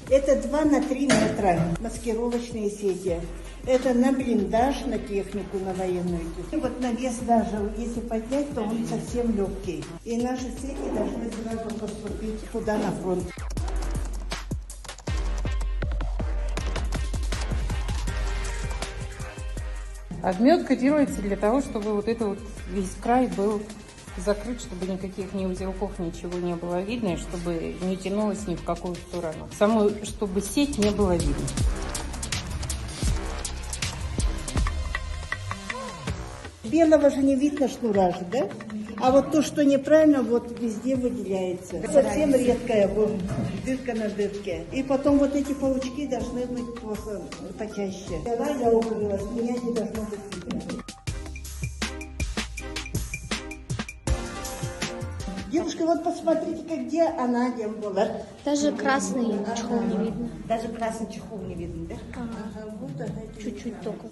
Это 2 на 3 метра маскировочные сети. Это на блиндаж, на технику, на военную технику. И вот навес даже, если поднять, то он совсем легкий. И наши сети должны сразу поступить туда на фронт. Обметка делается для того, чтобы вот это вот весь край был закрыт, чтобы никаких ни узелков, ничего не было видно, и чтобы не тянулось ни в какую сторону. Саму, чтобы сеть не было видно. Белого же не видно шнура же, да? А вот то, что неправильно, вот везде выделяется. Совсем редкая вот, дырка на дырке. И потом вот эти паучки должны быть просто почаще. Я углилась, меня не должно быть видно. Девушка, вот посмотрите, где она не была. Даже красный чехол не видно. Даже красный чехол не видно, да? Ага. Вот, Чуть-чуть только.